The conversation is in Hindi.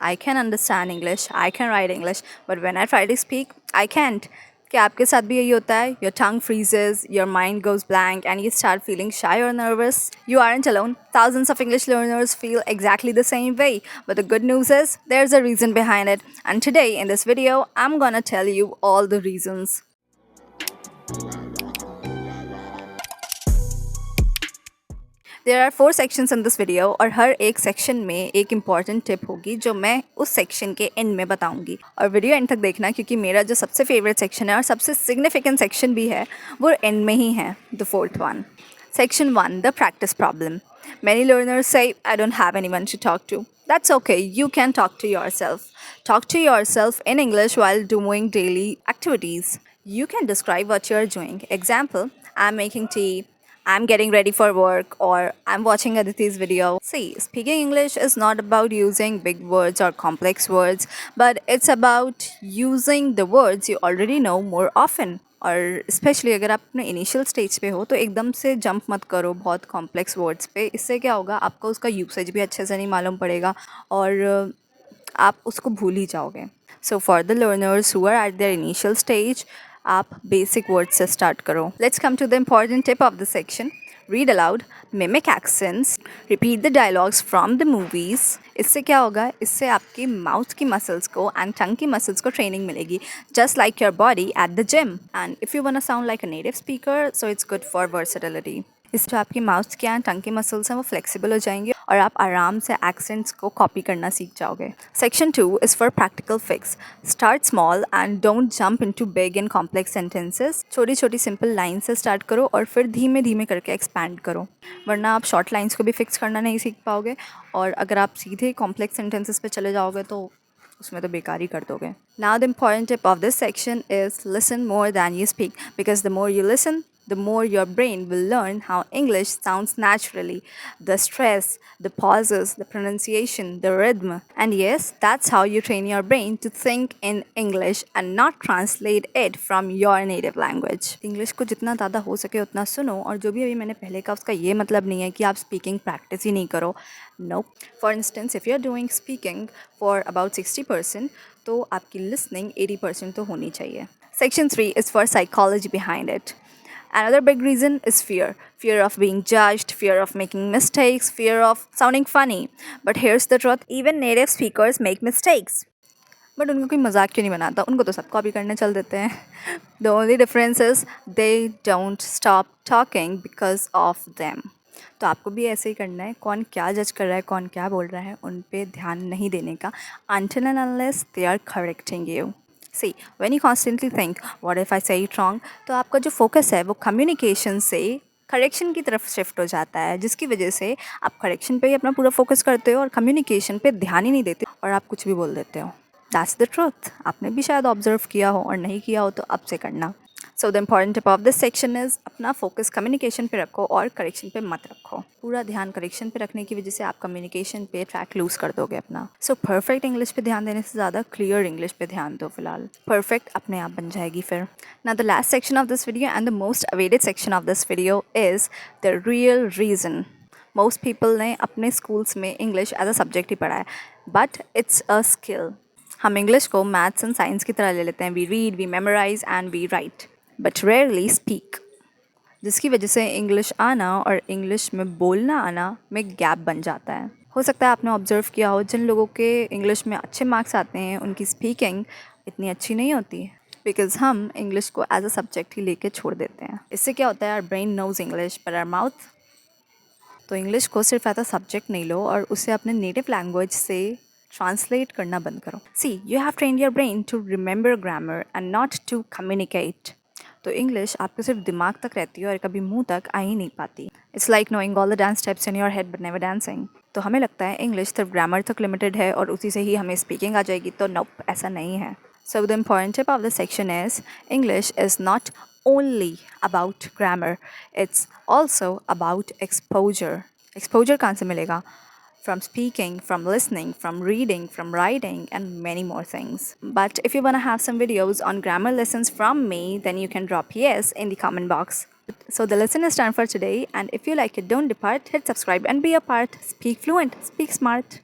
I can understand English, I can write English, but when I try to speak, I can't. क्या आपके साथ भी यही होता है? Your tongue freezes, your mind goes blank, and you start feeling shy or nervous? You aren't alone. Thousands of English learners feel exactly the same way. But the good news is, there's a reason behind it. And today, in this video, I'm gonna tell you all the reasons. There are 4 sections in this video और हर एक सेक्शन में एक इम्पॉर्टेंट टिप होगी जो मैं उस सेक्शन के एंड में बताऊंगी और वीडियो एंड तक देखना क्योंकि मेरा जो सबसे फेवरेट सेक्शन है और सबसे सिग्निफिकेंट सेक्शन भी है वो एंड में ही है, the fourth one. Section 1, the practice problem. Many learners say, I don't have anyone to talk to. That's okay, you can talk to yourself. Talk to yourself in English while doing daily activities. You can describe what you're doing. Example, I'm making tea, I'm getting ready for work, or I'm watching Aditi's video. See, speaking English is not about using big words or complex words, but it's about using the words you already know more often. और स्पेशली अगर आप अपने इनिशियल स्टेज पे हो तो एकदम से जंप मत करो बहुत कॉम्प्लेक्स वर्ड्स पे. इससे क्या होगा, आपको उसका यूसेज भी अच्छे से नहीं मालूम पड़ेगा और आप उसको भूल ही जाओगे. So for the learners who are at their initial stage, आप बेसिक वर्ड्स से स्टार्ट करो. Let's come to the important tip of the section. Read aloud, mimic accents, repeat the dialogues from the movies. इससे क्या होगा, इससे आपकी माउथ की मसल्स को एंड टंग की मसल्स को ट्रेनिंग मिलेगी, just like your body at the gym. And if you want to sound like a native speaker, so it's good for versatility. इससे जो आपकी माउथ की एंड टंग की मसल्स हैं वो फ्लेक्सिबल हो जाएंगे और आप आराम से एक्सेंट्स को कॉपी करना सीख जाओगे. Section 2 is for practical fix. Start small and don't jump into big and complex sentences. छोटी छोटी सिंपल लाइन से स्टार्ट करो और फिर धीमे धीमे करके एक्सपैंड करो, वरना आप शॉर्ट लाइन्स को भी फिक्स करना नहीं सीख पाओगे और अगर आप सीधे कॉम्प्लेक्स सेंटेंसेस पे चले जाओगे तो उसमें तो बेकार ही कर दोगे. Now the important tip of this section is listen more than you speak, because the more you listen, the more your brain will learn how English sounds naturally. The stress, the pauses, the pronunciation, the rhythm. And yes, that's how you train your brain to think in English and not translate it from your native language. English को जितना ज़्यादा हो सके उतना सुनो और जो भी अभी मैंने पहले कहा उसका ये मतलब नहीं है कि आप स्पीकिंग प्रैक्टिस ही नहीं करो. No. For instance, if you're doing speaking for about 60%, तो आपकी listening 80% तो होनी चाहिए. Section 3 is for psychology behind it. Another big reason is fear. Fear of being judged, fear of making mistakes, fear of sounding funny. But here's the truth, even native speakers make mistakes. But उनको कोई मजाक क्यों नहीं बनाता, उनको तो सब कॉपी करने चल देते हैं. The only difference is they don't stop talking because of them. तो आपको भी ऐसे ही करना है. कौन क्या जज कर रहा है, कौन क्या बोल रहा है, उन पे ध्यान नहीं देने का until and unless they are correcting you. See, when you constantly think, what if I say it wrong, तो आपका जो फोकस है वो कम्युनिकेशन से करेक्शन की तरफ शिफ्ट हो जाता है, जिसकी वजह से आप करेक्शन पे ही अपना पूरा फोकस करते हो और कम्युनिकेशन पे ध्यान ही नहीं देते और आप कुछ भी बोल देते हो. That's the truth. आपने भी शायद ऑब्जर्व किया हो और नहीं किया हो तो अब से करना. So the important tip of this section is अपना फोकस कम्युनिकेशन पे रखो और करेक्शन पे मत रखो. पूरा ध्यान करेक्शन पे रखने की वजह से आप कम्युनिकेशन पे ट्रैक लूज़ कर दोगे अपना. सो परफेक्ट इंग्लिश पे ध्यान देने से ज़्यादा क्लियर इंग्लिश पे ध्यान दो फिलहाल. परफेक्ट अपने आप बन जाएगी फिर. Now the last section of this video and the most awaited section of this video is the real reason. Most people ने अपने स्कूल्स में इंग्लिश एज अ सब्जेक्ट ही पढ़ा है, बट इट्स अ स्किल. हम इंग्लिश को मैथ्स एंड साइंस की तरह ले लेते हैं. We read, we memorise and we write, but rarely speak, जिसकी वजह से इंग्लिश आना और इंग्लिश में बोलना आना में गैप बन जाता है. हो सकता है आपने ऑब्ज़र्व किया हो, जिन लोगों के इंग्लिश में अच्छे मार्क्स आते हैं उनकी स्पीकिंग इतनी अच्छी नहीं होती, बिकॉज हम इंग्लिश को एज अ सब्जेक्ट ही लेके छोड़ देते हैं. इससे क्या होता है, आवर ब्रेन नोज इंग्लिश पर आवर माउथ. तो इंग्लिश को सिर्फ एज अ सब्जेक्ट नहीं लो और उसे अपने नेटिव लैंग्वेज से ट्रांसलेट करना बंद करो. See, you have trained your brain to remember grammar and not to communicate. तो इंग्लिश आपके सिर्फ दिमाग तक रहती है और कभी मुंह तक आ ही नहीं पाती. It's like knowing all the dance steps in your head but never dancing. तो हमें लगता है इंग्लिश सिर्फ ग्रामर तक लिमिटेड है और उसी से ही हमें स्पीकिंग आ जाएगी, तो नोप, ऐसा नहीं है. So the important tip of the section is English is not only about grammar, it's also about exposure. Exposure कहाँ से मिलेगा? From speaking, from listening, from reading, from writing, and many more things. But if you want to have some videos on grammar lessons from me, then you can drop yes in the comment box. So the lesson is done for today, and if you like it, don't depart, hit subscribe and be a part. Speak fluent, speak smart.